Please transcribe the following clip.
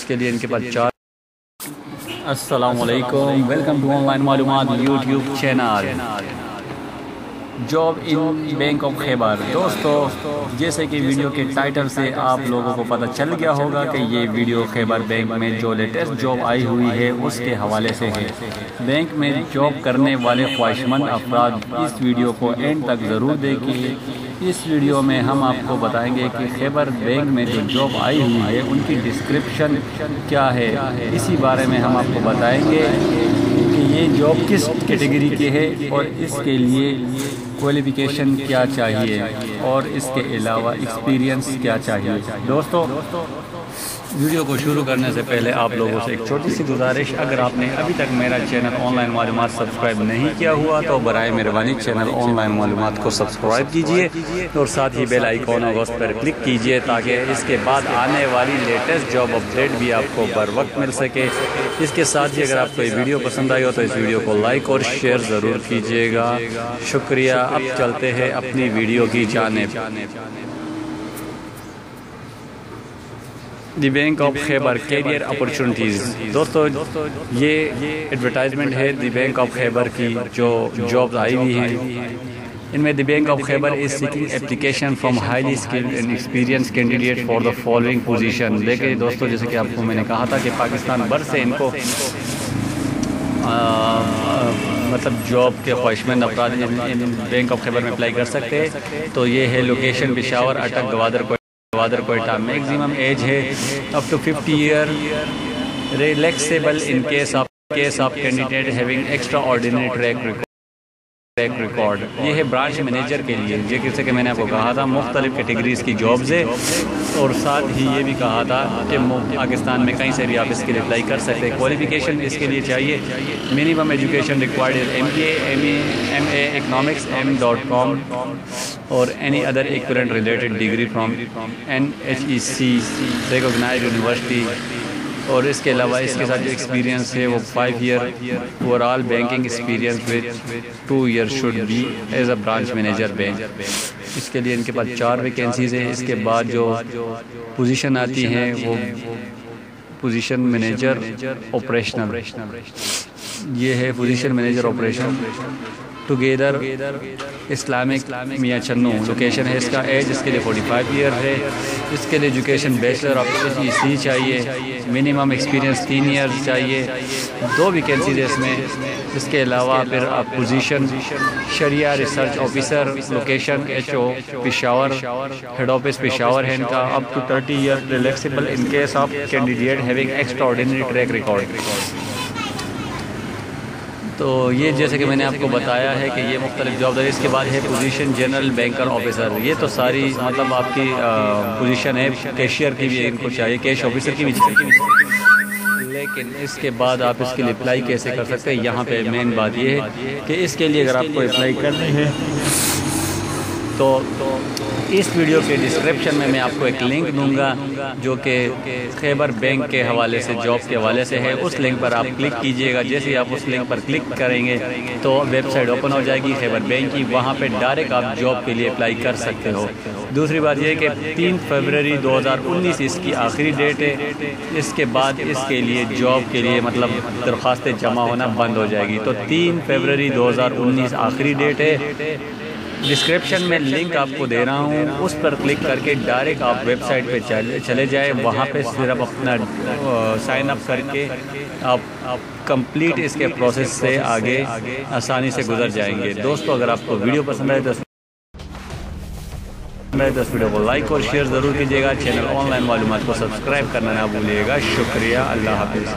اس کے لیے ان کے پاس 4 السلام علیکم، ویلکم ٹو آن لائن معلومات YouTube channel job in bank of Khyber. دوستو، جیسے کہ ویڈیو کے ٹائٹل سے آپ لوگوں کو پتہ چل گیا ہوگا کہ یہ ویڈیو خیبر بینک میں جو لیٹسٹ جاب آئی ہوئی ہے اس کے حوالے سے ہے۔ بینک میں جاب کرنے والے خواہشمند افراد اس ویڈیو کو اینڈ تک ضرور دیکھیں۔ اس ویڈیو میں ہم آپ کو بتائیں گے کہ خیبر بینک میں جو جاب آئی ہوئی ہے ان کی ڈسکرپشن کیا ہے، اسی بارے میں ہم آپ کو بتائیں گے کہ یہ جاب کس کیٹیگری کی ہے اور اس کے لیے کوالیفیکیشن کیا چاہیے اور اس کے علاوہ ایکسپیرینس کیا چاہیے۔ دوستو، ویڈیو کو شروع کرنے سے پہلے آپ لوگوں سے ایک چھوٹی سی گزارش، اگر آپ نے ابھی تک میرا چینل آن لائن معلومات سبسکرائب نہیں کیا ہوا تو برائے مہربانی چینل آن لائن معلومات کو سبسکرائب کیجئے اور ساتھ ہی بیل آئیکن اور اس پر کلک کیجئے تاکہ اس کے بعد آنے والی لیٹسٹ جاب اپڈیٹ بھی آپ کو بر وقت مل سکے۔ اس کے ساتھ ہی اگر آپ کو یہ ویڈیو پسند آئی ہو تو اس ویڈیو کو لائک اور شیئر ضرور کیجئے گا۔ شکریہ۔ اب چلتے ہیں اپنی ویڈیو کی جانب۔ The bank of Khyber career opportunities. دوستو، یہ ایڈورٹائزمنٹ ہے دی بینک آف خیبر کی جو جابز آئی ہوئی ہیں۔ ان میں دی bank of Khyber is seeking application from highly skilled and experience candidate for the following position. دیکھیں دوستو، جیسے کہ آپ کو میں نے کہا تھا کہ پاکستان بھر سے ان کو مطلب جاب کے خواہشمند افراد ان بینک آف خیبر میں اپلائی کر سکتے ہیں۔ تو یہ ہے location Peshawar, Attock, Gwadar Quetta. Maximum age ہے up to 50 year, relaxable in case of candidate having extraordinary track record. یہ ہے برانچ مینیجر کے لیے، جیسے کہ میں نے آپ کو کہا تھا مختلف کیٹیگریز کی جابز ہے، اور ساتھ ہی یہ بھی کہا تھا کہ پاکستان میں کہیں سے بھی آپ اس کے لیے اپلائی کر سکتے ہیں۔ کوالیفیکیشن اس کے لیے چاہیے minimum education required M B A, M A economics M.Com اور any other equivalent related degree from NHEC recognised university. اور اس کے علاوہ اس کے ساتھ جو ایکسپیرینس ہے وہ 5 year overall banking experience with 2 year should be as a branch manager bank. اس کے لیے ان کے پاس 4 ویکینسیز ہیں۔ اس کے بعد جو پوزیشن آتی ہیں وہ پوزیشن مینیجر آپریشنل، یہ ہے position manager operation together Islamic میاں چنو۔ لوکیشن ہے اس کا، ایج اس کے لیے 45 ایئر ہے۔ اس کے لیے ایجوکیشن بیچلر آف HEC چاہیے، منیمم ایکسپیرینس 3 ایئرز چاہیے۔ 2 ویکینسیز ہے اس میں۔ اس کے علاوہ پھر آپ position Shariah research officer, location HO Peshawar, head office Peshawar ہے ان کا، up to 30 year, relaxable in case of candidate having extraordinary track record. تو یہ جیسے کہ میں نے آپ کو بتایا ہے کہ یہ مختلف جاب ہے۔ اس کے بعد ہے پوزیشن جنرل بینکر آفیسر۔ یہ تو ساری مطلب آپ کی پوزیشن ہے، کیشیئر کی بھی ان کو چاہیے، کیش آفیسر کی بھی چاہیے، لیکن اس کے بعد آپ اس کے لیے اپلائی کیسے کر سکتے ہیں؟ یہاں پہ مین بات یہ ہے کہ اس کے لیے اگر آپ کو اپلائی کرنی ہے تو اس ویڈیو کے ڈسکرپشن میں آپ کو ایک لنک دوں گا جو کہ خیبر بینک کے حوالے سے، جاب کے حوالے سے ہے۔ اس لنک پر آپ کلک کیجئے گا۔ جیسے آپ اس لنک پر کلک کریں گے تو ویب سائٹ اوپن ہو جائے گی خیبر بینک کی، وہاں پہ ڈائریکٹ آپ جاب کے لیے اپلائی کر سکتے ہو۔ دوسری بات یہ ہے کہ 3 فروری 2019 اس کی آخری ڈیٹ ہے۔ اس کے بعد اس کے لیے جاب کے لیے مطلب درخواستیں جمع ہونا بند ہو جائے گی۔ تو 3 فروری 2019 آخری ڈیٹ ہے۔ ڈسکرپشن میں لنک آپ کو دے رہا ہوں، اس پر کلک کر کے ڈائریکٹ آپ ویب سائٹ پہ چلے جائیں۔ وہاں پہ صرف اپنا سائن اپ کر کے آپ کمپلیٹ اس کے پروسیس سے آگے آسانی سے گزر جائیں گے۔ دوستو، اگر آپ کو ویڈیو پسند آئے تو اس ویڈیو کو لائک اور شیئر ضرور کیجیے گا۔ چینل آن لائن معلومات کو سبسکرائب کرنا نہ بھولیے گا۔ شکریہ، اللہ حافظ۔